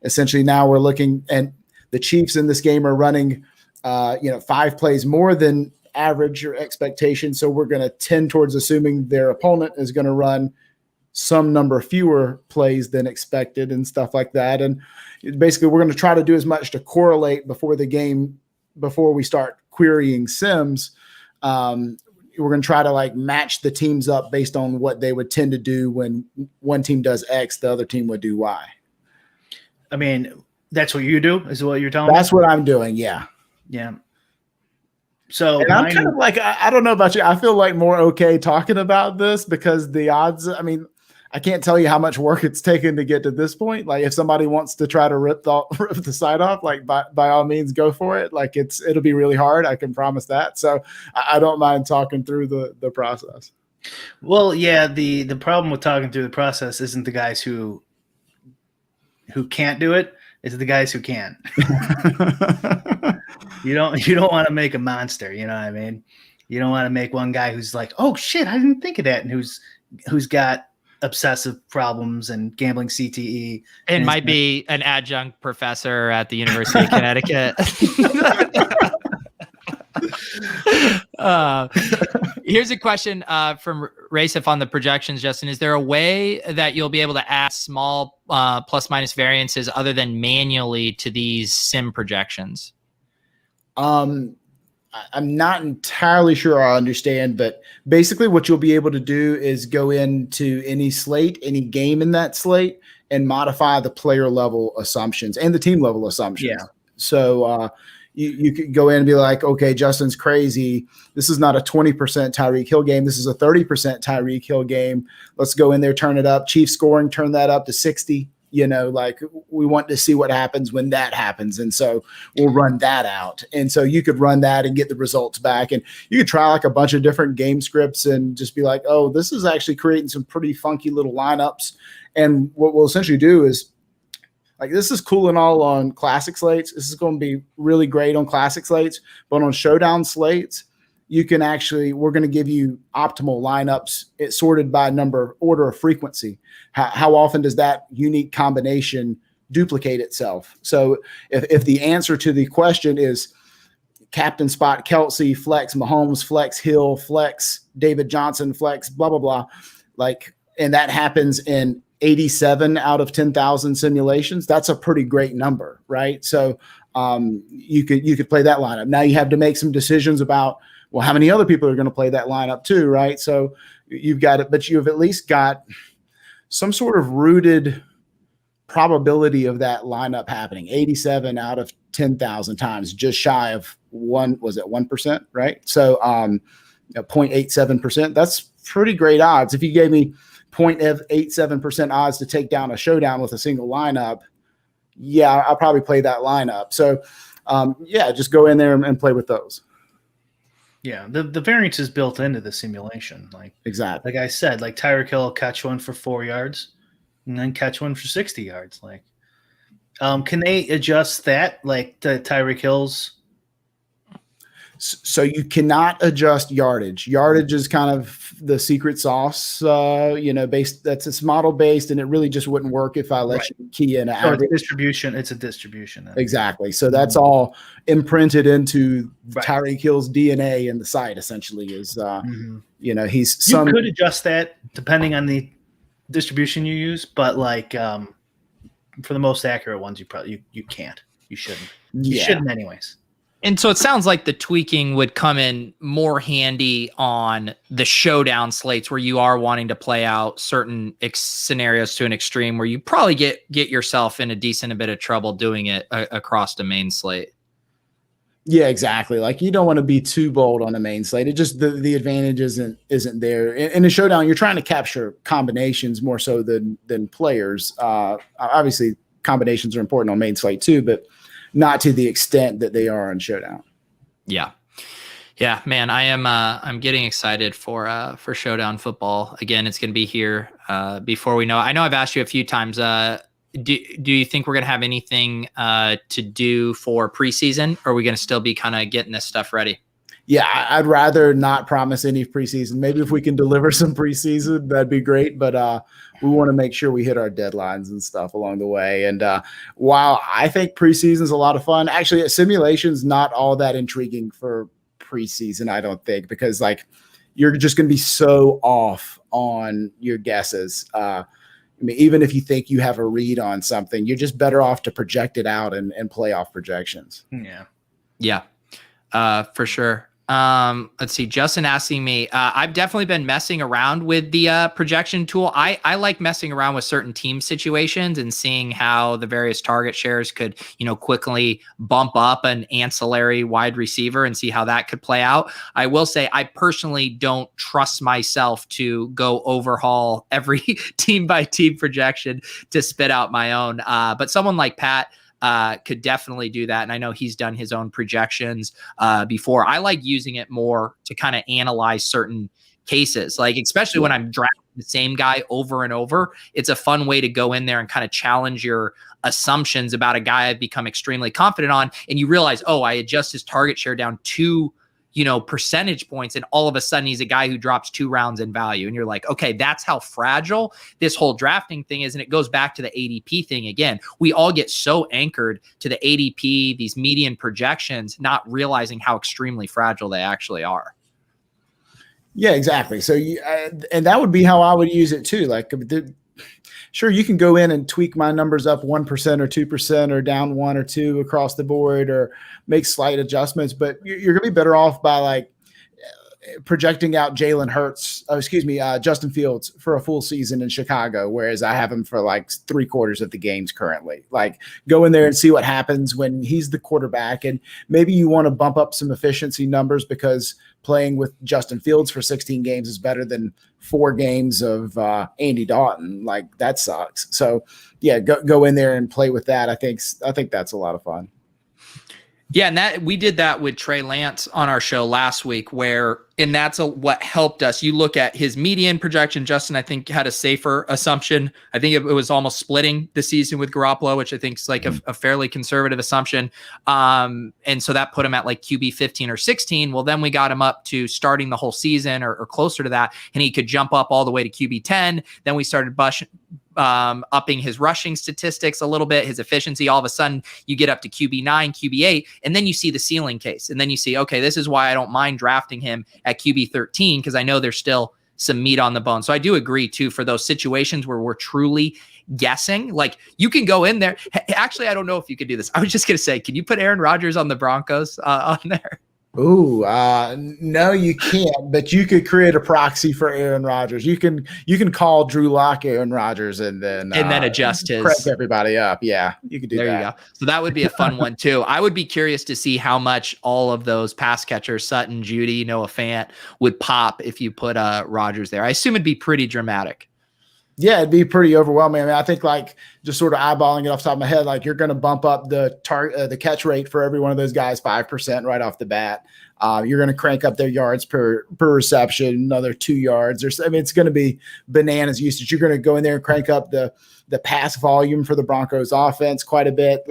essentially now we're looking, and the Chiefs in this game are running 5 plays more than average or expectation. So we're going to tend towards assuming their opponent is going to run some number fewer plays than expected and stuff like that. And basically we're going to try to do as much to correlate before the game, before we start querying Sims. We're going to try to like match the teams up based on what they would tend to do when one team does X, the other team would do Y. I mean, that's what you do, is what you're telling me? That's what I'm doing. Yeah. Yeah. So I'm kind of like, I don't know about you. I feel like more okay talking about this because the odds, I mean, I can't tell you how much work it's taken to get to this point. Like if somebody wants to try to rip the site off, like by all means, go for it. Like it'll be really hard. I can promise that. So I don't mind talking through the process. Well, yeah, the problem with talking through the process isn't the guys who can't do it. It's the guys who can. You don't want to make a monster. You know what I mean? You don't want to make one guy who's like, oh shit, I didn't think of that. And who's got obsessive problems and gambling CTE. And might be an adjunct professor at the University of Connecticut. Here's a question from Racef on the projections, Justin. Is there a way that you'll be able to add small plus minus variances other than manually to these sim projections? I'm not entirely sure I understand, but basically what you'll be able to do is go into any slate, any game in that slate, and modify the player level assumptions and the team level assumptions. Yeah. So you could go in and be like, okay, Justin's crazy. This is not a 20% Tyreek Hill game. This is a 30% Tyreek Hill game. Let's go in there, turn it up. Chief scoring, turn that up to 60. Like we want to see what happens when that happens. And so we'll run that out. And so you could run that and get the results back. And you could try like a bunch of different game scripts and just be like, oh, this is actually creating some pretty funky little lineups. And what we'll essentially do is, like, this is cool and all on classic slates. This is going to be really great on classic slates, but on showdown slates, we're going to give you optimal lineups. It's sorted by order of frequency. How often does that unique combination duplicate itself? So if the answer to the question is captain spot Kelsey, flex Mahomes, flex Hill, flex David Johnson, flex blah, blah, blah, like, and that happens in 87 out of 10,000 simulations, that's a pretty great number, right? So you could play that lineup. Now you have to make some decisions about, well, how many other people are going to play that lineup too, right? So you've got it, but you've at least got some sort of rooted probability of that lineup happening. 87 out of 10,000 times, just shy of 1%, right? So 0.87%, that's pretty great odds. If you gave me 0.87% odds to take down a showdown with a single lineup, yeah, I'll probably play that lineup. So just go in there and play with those. Yeah, the variance is built into the simulation. Like exactly, like I said, like Tyreek Hill will catch one for 4 yards and then catch one for 60 yards. Like, can they adjust that, like to Tyreek Hill's? So you cannot adjust yardage. Yardage is kind of the secret sauce, it's model based, and it really just wouldn't work if I let you key in an average. Distribution. It's a distribution. Then. Exactly. So that's all imprinted into Tyreek Hill's DNA in the site, essentially, is, he's you could adjust that depending on the distribution you use, but for the most accurate ones, you can't. You shouldn't. You shouldn't anyways. And so it sounds like the tweaking would come in more handy on the showdown slates where you are wanting to play out certain scenarios to an extreme where you probably get yourself in a decent bit of trouble doing it across the main slate. Yeah, exactly. Like you don't want to be too bold on the main slate. It just the advantage isn't there. In a showdown, you're trying to capture combinations more so than players. Obviously, combinations are important on main slate too, but not to the extent that they are on showdown. Yeah, man, I'm getting excited for showdown football again. It's going to be here before we know. I know I've asked you a few times. Do you think we're going to have anything to do for preseason, or are we going to still be kind of getting this stuff ready? Yeah, I'd rather not promise any preseason. Maybe if we can deliver some preseason, that'd be great. But we want to make sure we hit our deadlines and stuff along the way. And while I think preseason is a lot of fun, actually, simulation's not all that intriguing for preseason, I don't think, because you're just going to be so off on your guesses. Even if you think you have a read on something, you're just better off to project it out and playoff projections. Yeah, for sure. Let's see. Justin asking me, I've definitely been messing around with the projection tool. I like messing around with certain team situations and seeing how the various target shares could, quickly bump up an ancillary wide receiver and see how that could play out. I will say I personally don't trust myself to go overhaul every team by team projection to spit out my own. But someone like Pat could definitely do that. And I know he's done his own projections before. I like using it more to kind of analyze certain cases, especially when I'm drafting the same guy over and over. It's a fun way to go in there and kind of challenge your assumptions about a guy I've become extremely confident on. And you realize, I adjust his target share down 2 percentage points, and all of a sudden he's a guy who drops 2 rounds in value. And you're like, okay, that's how fragile this whole drafting thing is. And it goes back to the ADP thing again. We all get so anchored to the ADP, these median projections, not realizing how extremely fragile they actually are. Yeah, exactly. So, and that would be how I would use it too. Sure, you can go in and tweak my numbers up 1% or 2% or down 1 or 2 across the board or make slight adjustments, but you're going to be better off by projecting out Justin Fields for a full season in Chicago, whereas I have him for 3/4 of the games currently. Go in there and see what happens when he's the quarterback, and maybe you want to bump up some efficiency numbers because playing with Justin Fields for 16 games is better than 4 games of Andy Dalton. That sucks. So yeah, go in there and play with that. I think that's a lot of fun. Yeah, and that we did that with Trey Lance on our show last week, and that's what helped us. You look at his median projection. Justin, I think, had a safer assumption. I think it was almost splitting the season with Garoppolo, which I think is a fairly conservative assumption. And so that put him at QB 15 or 16. Well, then we got him up to starting the whole season or closer to that, and he could jump up all the way to QB 10. Then we started upping his rushing statistics a little bit, his efficiency. All of a sudden you get up to QB 9, QB 8, and then you see the ceiling case. And then you see, okay, this is why I don't mind drafting him at QB 13, because I know there's still some meat on the bone. So I do agree too, for those situations where we're truly guessing, you can go in there. Actually, I don't know if you could do this. I was just going to say, can you put Aaron Rodgers on the Broncos on there? Ooh, no, you can't. But you could create a proxy for Aaron Rodgers. You can call Drew Lock Aaron Rodgers and then adjust his crank everybody up. Yeah, you could do that. There you go. So that would be a fun one too. I would be curious to see how much all of those pass catchers, Sutton, Judy, Noah Fant, would pop if you put Rodgers there. I assume it'd be pretty dramatic. Yeah, it'd be pretty overwhelming. I think just sort of eyeballing it off the top of my head, you're going to bump up the catch rate for every one of those guys 5% right off the bat. You're going to crank up their yards per reception, another 2 yards. It's going to be bananas usage. You're going to go in there and crank up the pass volume for the Broncos offense quite a bit.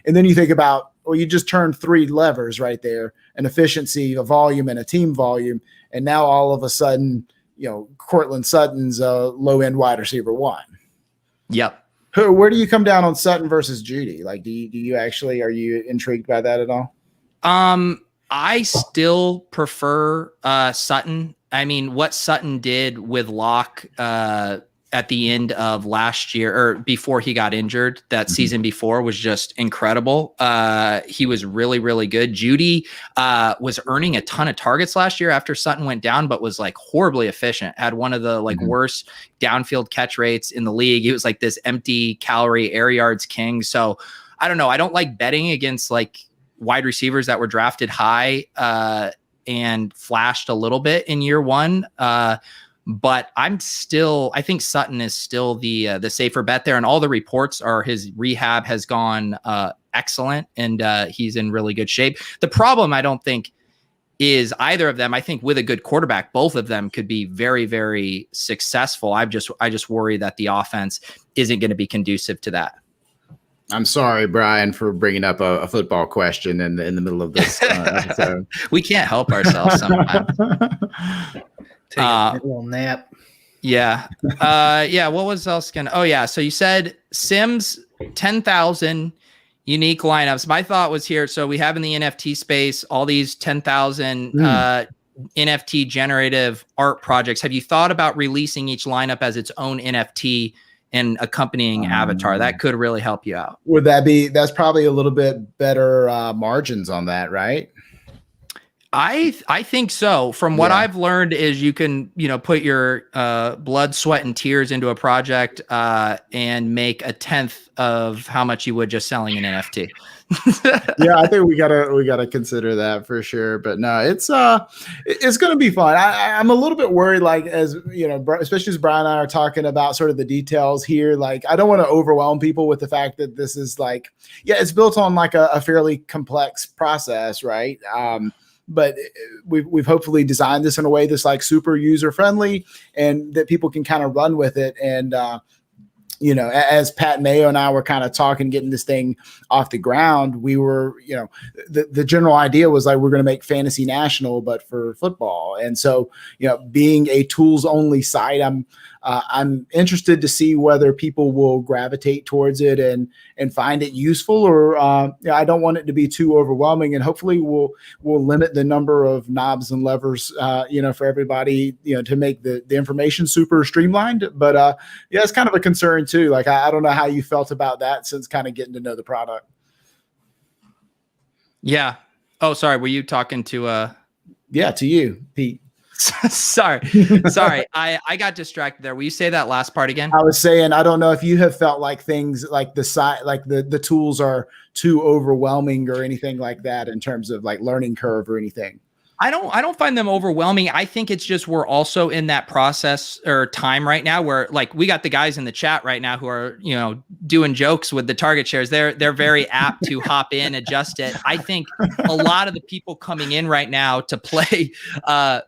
And then you think about, well, you just turned 3 levers right there: an efficiency, a volume, and a team volume. And now all of a sudden, Cortland Sutton's a low end wide receiver 1. Yep. Where do you come down on Sutton versus Judy? Like, are you intrigued by that at all? I still prefer Sutton. I mean, what Sutton did with Locke at the end of last year, or before he got injured, that season before, was just incredible. He was really, really good. Judy was earning a ton of targets last year after Sutton went down, but was like horribly efficient. Had one of the worst downfield catch rates in the league. He was like this empty calorie air yards king. So I don't know. I don't like betting against like wide receivers that were drafted high and flashed a little bit in year 1. But I think Sutton is still the safer bet there. And all the reports are his rehab has gone excellent, and he's in really good shape. The problem, I don't think, is either of them. I think with a good quarterback, both of them could be very, very successful. I just worry that the offense isn't going to be conducive to that. I'm sorry, Brian, for bringing up a football question in the middle of this episode. We can't help ourselves sometimes. Take a little nap. Yeah. What was else gonna? Oh yeah. So you said Sims 10,000 unique lineups. My thought was here. So we have in the NFT space all these 10,000 NFT generative art projects. Have you thought about releasing each lineup as its own NFT and accompanying avatar? That could really help you out. Would that be? That's probably a little bit better margins on that, right? I think so. From what I've learned is you can, put your blood, sweat, and tears into a project and make a 1/10 of how much you would just selling an NFT. Yeah, I think we gotta consider that for sure. But no, it's gonna be fun. I'm a little bit worried, like, as especially as Brian and I are talking about sort of the details here. Like, I don't want to overwhelm people with the fact that this is like, it's built on like a fairly complex process, right? But we've hopefully designed this in a way that's like super user friendly and that people can kind of run with it. And, as Pat Mayo and I were kind of talking, getting this thing off the ground, we were, the general idea was like, we're going to make Fantasy National, but for football. And so, being a tools only site, I'm interested to see whether people will gravitate towards it and find it useful, or I don't want it to be too overwhelming, and hopefully we'll limit the number of knobs and levers, for everybody, to make the information super streamlined. But it's kind of a concern too. Like, I don't know how you felt about that since kind of getting to know the product. Yeah. Oh, sorry. Were you talking to to you, Pete? Sorry. I got distracted there. Will you say that last part again? I was saying, I don't know if you have felt like things like the site, like the tools are too overwhelming or anything like that in terms of like learning curve or anything. I don't find them overwhelming. I think it's just we're also in that process or time right now where, like, we got the guys in the chat right now who are, doing jokes with the target shares. They're very apt to hop in, adjust it. I think a lot of the people coming in right now to play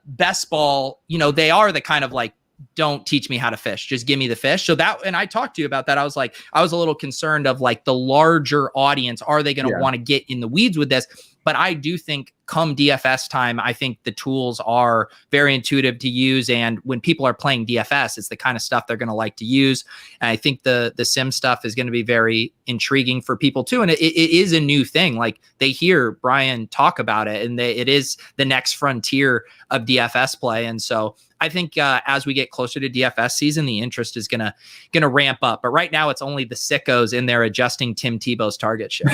best ball, they are the kind of like, don't teach me how to fish, just give me the fish. So that, and I talked to you about that. I was like, I was a little concerned of like the larger audience. Are they going to want to get in the weeds with this? But I do think come DFS time, I think the tools are very intuitive to use. And when people are playing DFS, it's the kind of stuff they're going to like to use. And I think the sim stuff is going to be very intriguing for people too. And it is a new thing. Like, they hear Brian talk about it, and it is the next frontier of DFS play. And so I think as we get closer to DFS season, the interest is gonna ramp up. But right now, it's only the sickos in there adjusting Tim Tebow's target share.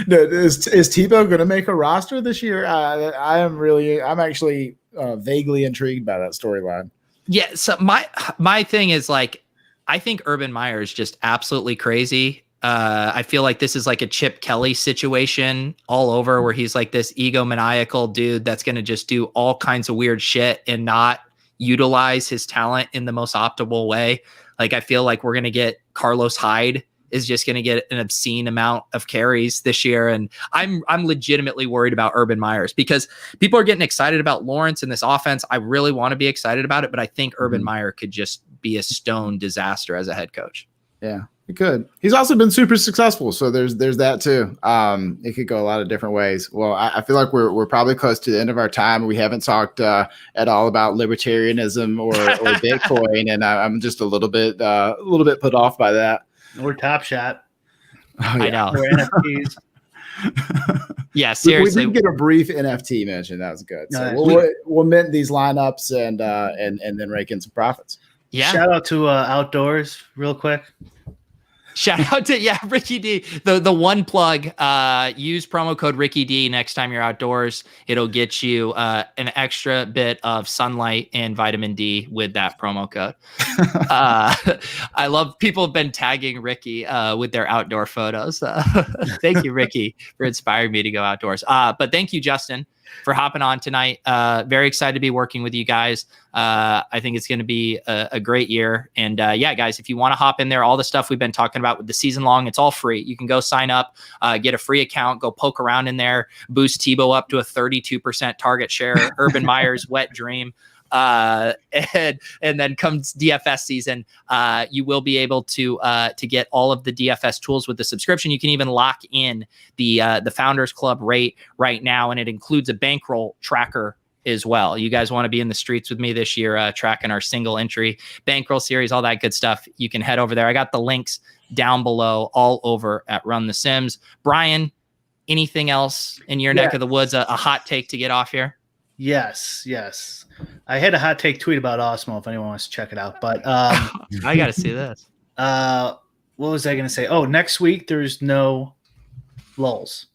Is Tebow going to make a roster this year? I'm actually vaguely intrigued by that storyline. Yeah. So my thing is, like, I think Urban Meyer is just absolutely crazy. I feel like this is like a Chip Kelly situation all over, where he's like this egomaniacal dude that's going to just do all kinds of weird shit and not utilize his talent in the most optimal way. Like, I feel like we're going to get Carlos Hyde is just going to get an obscene amount of carries this year. And I'm legitimately worried about Urban Meyers, because people are getting excited about Lawrence and this offense. I really want to be excited about it, but I think Urban Meyer could just be a stone disaster as a head coach. Yeah. It could. He's also been super successful, so there's that too. It could go a lot of different ways. Well, I feel like we're probably close to the end of our time. We haven't talked at all about libertarianism or Bitcoin, and I'm just a little bit put off by that. Or Top Shot. Oh, yeah. I know. Or NFTs. Yeah, seriously. We did get a brief NFT mention. That was good. So we'll mint these lineups and then rake in some profits. Yeah. Shout out to Outdoors real quick. Shout out to Ricky D. The one plug, use promo code Ricky D next time you're outdoors. It'll get you an extra bit of sunlight and vitamin D with that promo code. I love people have been tagging Ricky with their outdoor photos. Thank you, Ricky, for inspiring me to go outdoors. But thank you, Justin, for hopping on tonight. Very excited to be working with you guys. I think it's going to be a great year. And guys, if you want to hop in there, all the stuff we've been talking about with the season long, it's all free. You can go sign up, get a free account, go poke around in there, boost Tebow up to a 32% target share, Urban Meyer's wet dream. And then comes DFS season, you will be able to get all of the DFS tools with the subscription. You can even lock in the Founders Club rate right now, and it includes a bankroll tracker as well. You guys want to be in the streets with me this year, tracking our single entry bankroll series, all that good stuff. You can head over there. I got the links down below all over at Run the Sims. Brian, anything else in your neck of the woods, a hot take to get off here? Yes. I had a hot take tweet about Osmo if anyone wants to check it out. But I got to see this. What was I going to say? Oh, next week there's no LOLz.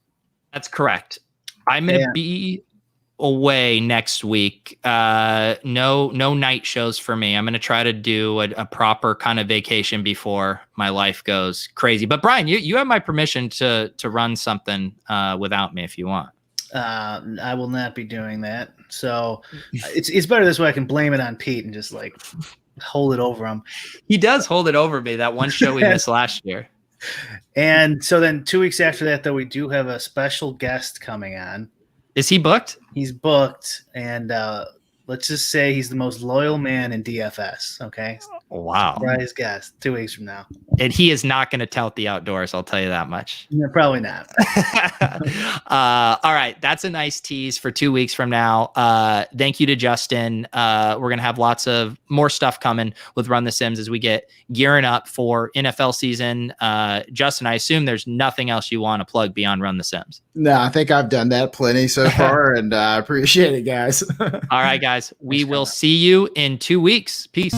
That's correct. I'm going to be away next week. No night shows for me. I'm going to try to do a proper kind of vacation before my life goes crazy. But Brian, you have my permission to run something without me if you want. I will not be doing that. So it's better this way. I can blame it on Pete and just like hold it over him. He does hold it over me. That one show we missed last year. And so then 2 weeks after that, though, we do have a special guest coming on. Is he booked? He's booked. And let's just say he's the most loyal man in DFS. Okay. Wow. Surprise guest 2 weeks from now. And he is not going to tout the outdoors. I'll tell you that much. Yeah, probably not. All right. That's a nice tease for 2 weeks from now. Thank you to Justin. We're going to have lots of more stuff coming with Run the Sims as we get gearing up for NFL season. Justin, I assume there's nothing else you want to plug beyond Run the Sims. No, I think I've done that plenty so far, and I appreciate it, guys. All right, guys. We will see you in 2 weeks. Peace.